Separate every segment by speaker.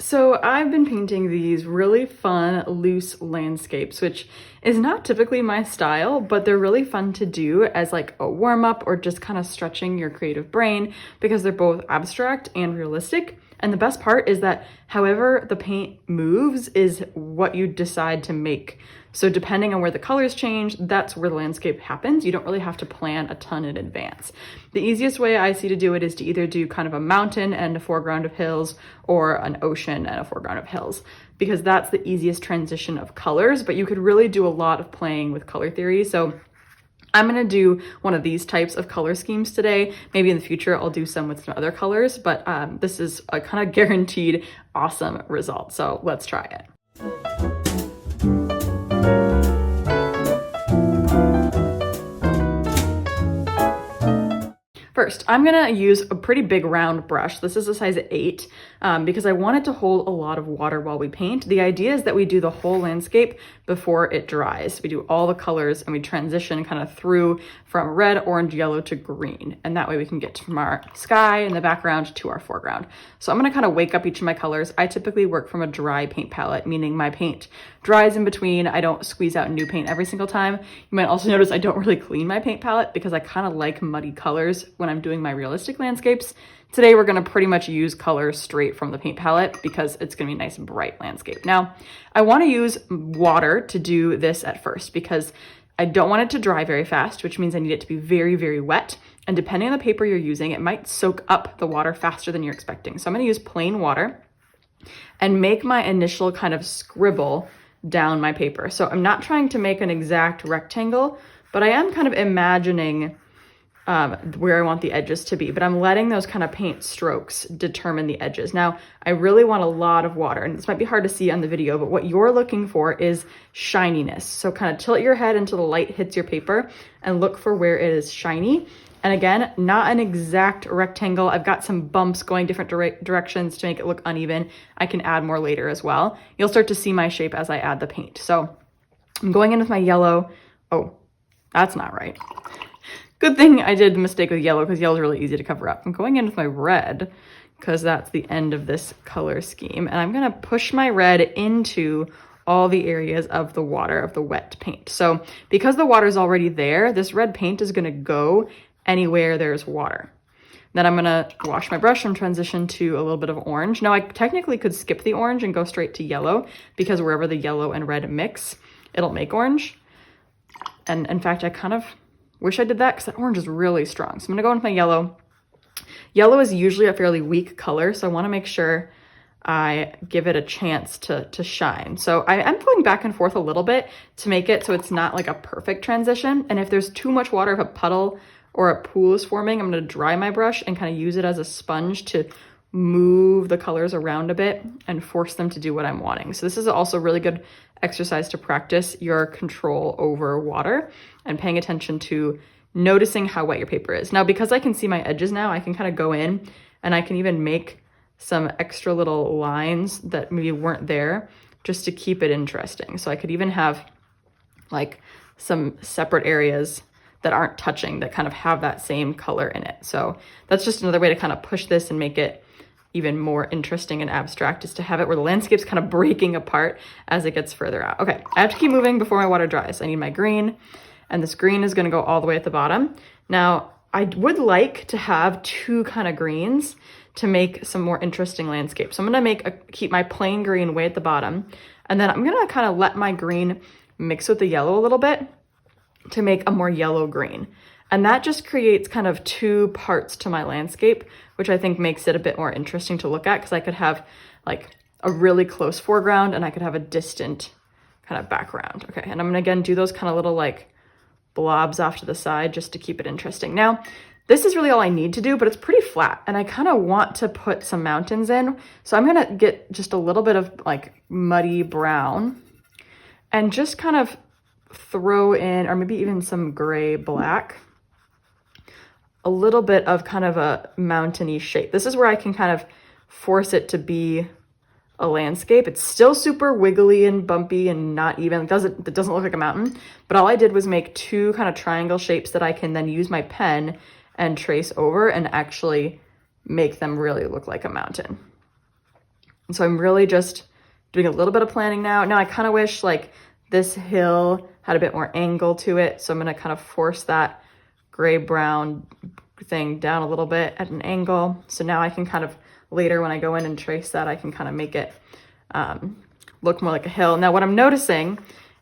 Speaker 1: So I've been painting these really fun loose landscapes, which is not typically my style, but they're really fun to do as like a warm-up or just kind of stretching your creative brain because they're both abstract and realistic. And the best part is that however the paint moves is what you decide to make. So depending on where the colors change, that's where the landscape happens. You don't really have to plan a ton in advance. The easiest way I see to do it is to either do kind of a mountain and a foreground of hills or an ocean and a foreground of hills, because that's the easiest transition of colors, but you could really do a lot of playing with color theory. So I'm gonna do one of these types of color schemes today. Maybe in the future I'll do some with some other colors, but this is a kind of guaranteed awesome result. So let's try it. First, I'm gonna use a pretty big round brush. This is a size 8 because I want it to hold a lot of water while we paint. The idea is that we do the whole landscape before it dries. We do all the colors and we transition kind of through from red, orange, yellow to green. And that way we can get from our sky in the background to our foreground. So I'm gonna kind of wake up each of my colors. I typically work from a dry paint palette, meaning my paint dries in between. I don't squeeze out new paint every single time. You might also notice I don't really clean my paint palette because I kind of like muddy colors when I'm doing my realistic landscapes. Today we're going to pretty much use colors straight from the paint palette because it's going to be a nice bright landscape. Now I want to use water to do this at first because I don't want it to dry very fast, which means I need it to be very, very wet. And depending on the paper you're using, it might soak up the water faster than you're expecting. So I'm going to use plain water and make my initial kind of scribble down my paper. So I'm not trying to make an exact rectangle, but I am kind of imagining where I want the edges to be, but I'm letting those kind of paint strokes determine the edges. Now, I really want a lot of water, and this might be hard to see on the video, but what you're looking for is shininess. So kind of tilt your head until the light hits your paper and look for where it is shiny. And again, not an exact rectangle. I've got some bumps going different directions to make it look uneven. I can add more later as well. You'll start to see my shape as I add the paint. So I'm going in with my yellow. Oh, that's not right. Good thing I did the mistake with yellow because yellow is really easy to cover up. I'm going in with my red because that's the end of this color scheme. And I'm gonna push my red into all the areas of the water, of the wet paint. So because the water is already there, this red paint is gonna go anywhere there's water. Then I'm gonna wash my brush and transition to a little bit of orange. Now I technically could skip the orange and go straight to yellow because wherever the yellow and red mix, it'll make orange. And in fact, I kind of wish I did that because that orange is really strong. So I'm gonna go in with my yellow. Yellow is usually a fairly weak color, so I wanna make sure I give it a chance to shine. So I'm going back and forth a little bit to make it so it's not like a perfect transition. And if there's too much water, if a puddle or a pool is forming, I'm gonna dry my brush and kind of use it as a sponge to move the colors around a bit and force them to do what I'm wanting. So this is also a really good exercise to practice your control over water and paying attention to noticing how wet your paper is. Now, because I can see my edges now, I can kind of go in and I can even make some extra little lines that maybe weren't there just to keep it interesting. So I could even have like some separate areas that aren't touching that kind of have that same color in it. So that's just another way to kind of push this and make it even more interesting and abstract, is to have it where the landscape's kind of breaking apart as it gets further out. Okay, I have to keep moving before my water dries. I need my green, and this green is gonna go all the way at the bottom. Now, I would like to have 2 kind of greens to make some more interesting landscapes. So I'm gonna keep my plain green way at the bottom, and then I'm gonna kind of let my green mix with the yellow a little bit to make a more yellow green. And that just creates kind of 2 parts to my landscape, which I think makes it a bit more interesting to look at, because I could have like a really close foreground and I could have a distant kind of background. Okay, and I'm gonna again do those kind of little like blobs off to the side just to keep it interesting. Now, this is really all I need to do, but it's pretty flat and I kind of want to put some mountains in. So I'm gonna get just a little bit of like muddy brown and just kind of throw in, or maybe even some gray black, a little bit of kind of a mountainy shape. This is where I can kind of force it to be a landscape. It's still super wiggly and bumpy and not even, it doesn't look like a mountain, but all I did was make 2 kind of triangle shapes that I can then use my pen and trace over and actually make them really look like a mountain. And so I'm really just doing a little bit of planning now. Now I kind of wish like this hill had a bit more angle to it. So I'm going to kind of force that gray brown thing down a little bit at an angle. So now I can kind of later when I go in and trace that, I can kind of make it look more like a hill. Now what I'm noticing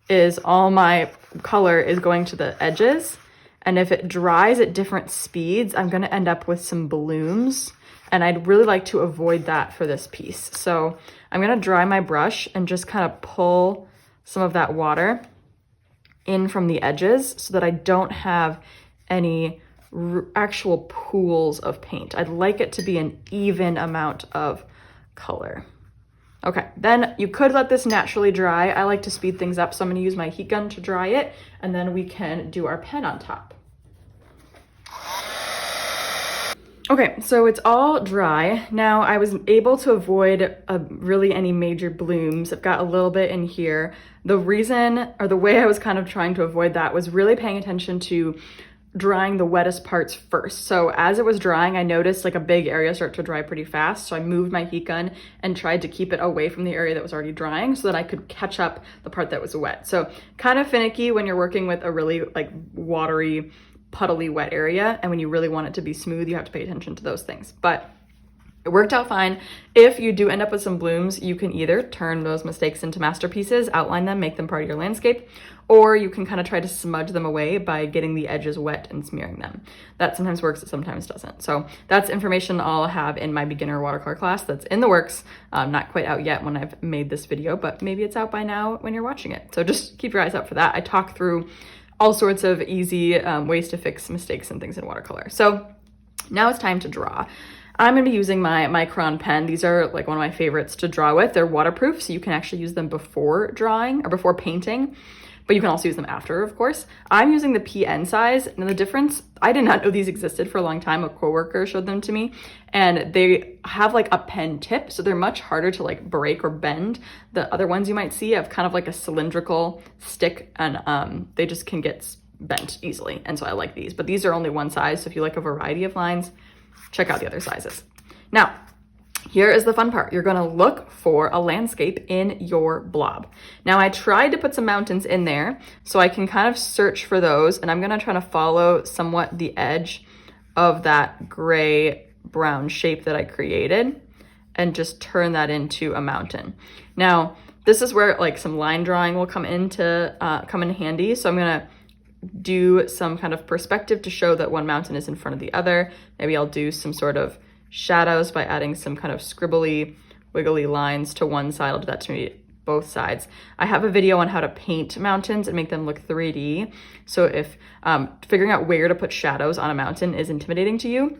Speaker 1: is all my color is going to the edges. And if it dries at different speeds, I'm going to end up with some blooms. And I'd really like to avoid that for this piece. So I'm going to dry my brush and just kind of pull some of that water in from the edges so that I don't have any actual pools of paint. I'd like it to be an even amount of color. Okay, then you could let this naturally dry. I like to speed things up, so I'm going to use my heat gun to dry it, and then we can do our pen on top. Okay, so it's all dry. Now I was able to avoid really any major blooms. I've got a little bit in here. The reason, or the way I was kind of trying to avoid that, was really paying attention to drying the wettest parts first. So as it was drying, I noticed like a big area start to dry pretty fast. So I moved my heat gun and tried to keep it away from the area that was already drying so that I could catch up the part that was wet. So kind of finicky when you're working with a really like watery, puddly wet area. And when you really want it to be smooth, you have to pay attention to those things. But it worked out fine. If you do end up with some blooms, you can either turn those mistakes into masterpieces, outline them, make them part of your landscape, or you can kind of try to smudge them away by getting the edges wet and smearing them. That sometimes works, it sometimes doesn't. So that's information I'll have in my beginner watercolor class that's in the works. Not quite out yet when I've made this video, but maybe it's out by now when you're watching it. So just keep your eyes out for that. I talk through all sorts of easy ways to fix mistakes and things in watercolor. So now it's time to draw. I'm going to be using my Micron pen. These are like one of my favorites to draw with. They're waterproof, so you can actually use them before drawing or before painting, but you can also use them after, of course. I'm using the PN size, and the difference, I did not know these existed for a long time. A coworker showed them to me, and they have like a pen tip, so they're much harder to like break or bend. The other ones you might see have kind of like a cylindrical stick, and they just can get bent easily, and so I like these. But these are only one size, so if you like a variety of lines, check out the other sizes. Now, here is the fun part. You're gonna look for a landscape in your blob. Now, I tried to put some mountains in there so I can kind of search for those, and I'm gonna try to follow somewhat the edge of that gray brown shape that I created and just turn that into a mountain. Now, this is where like some line drawing will come in handy. So I'm gonna do some kind of perspective to show that one mountain is in front of the other. Maybe I'll do some sort of shadows by adding some kind of scribbly, wiggly lines to one side. I'll do that to both sides. I have a video on how to paint mountains and make them look 3D. So if figuring out where to put shadows on a mountain is intimidating to you,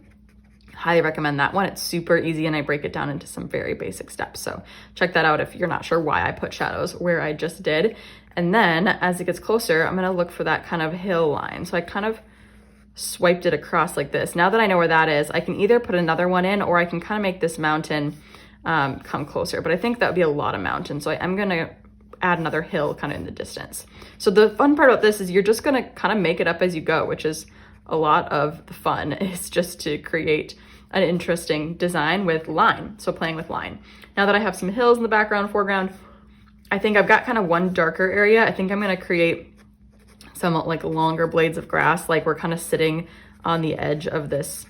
Speaker 1: highly recommend that one. It's super easy and I break it down into some very basic steps. So check that out if you're not sure why I put shadows where I just did. And then as it gets closer, I'm gonna look for that kind of hill line. So I kind of swiped it across like this. Now that I know where that is, I can either put another one in or I can kind of make this mountain come closer. But I think that would be a lot of mountains. So I'm gonna add another hill kind of in the distance. So the fun part about this is you're just gonna kind of make it up as you go, which is a lot of the fun, is just to create an interesting design with line. So playing with line. Now that I have some hills in the background, foreground, I think I've got kind of one darker area. I think I'm gonna create some like longer blades of grass, like we're kind of sitting on the edge of this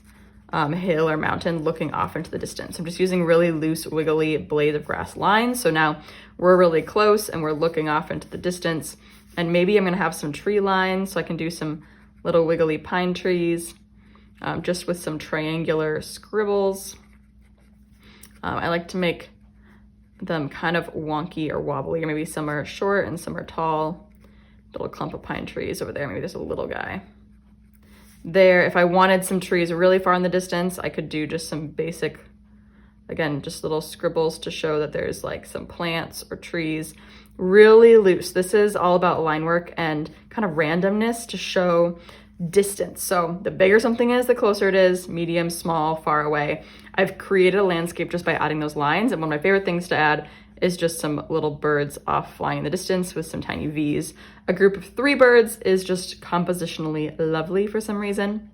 Speaker 1: hill or mountain looking off into the distance. I'm just using really loose, wiggly blades of grass lines. So now we're really close and we're looking off into the distance. And maybe I'm gonna have some tree lines so I can do some little wiggly pine trees just with some triangular scribbles. I like to make them kind of wonky or wobbly, or maybe some are short and some are tall. Little clump of pine trees over there. Maybe there's a little guy there. If I wanted some trees really far in the distance, I could do just some basic, again, just little scribbles to show that there's like some plants or trees. Really loose. This is all about line work and kind of randomness to show distance. So the bigger something is, the closer it is, medium, small, far away. I've created a landscape just by adding those lines. And one of my favorite things to add is just some little birds off flying in the distance with some tiny V's. A group of 3 birds is just compositionally lovely for some reason.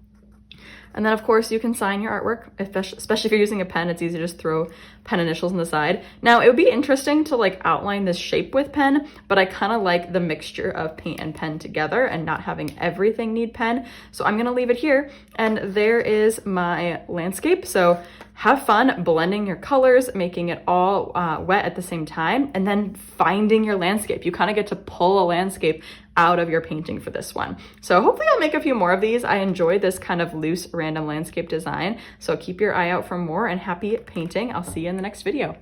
Speaker 1: And then of course you can sign your artwork, especially if you're using a pen. It's easy to just throw pen initials on the side. Now it would be interesting to like outline this shape with pen, but I kind of like the mixture of paint and pen together and not having everything need pen. So I'm gonna leave it here. And there is my landscape. So have fun blending your colors, making it all wet at the same time, and then finding your landscape. You kind of get to pull a landscape out of your painting for this one. So hopefully I'll make a few more of these. I enjoy this kind of loose random landscape design. So keep your eye out for more, and happy painting. I'll see you in the next video.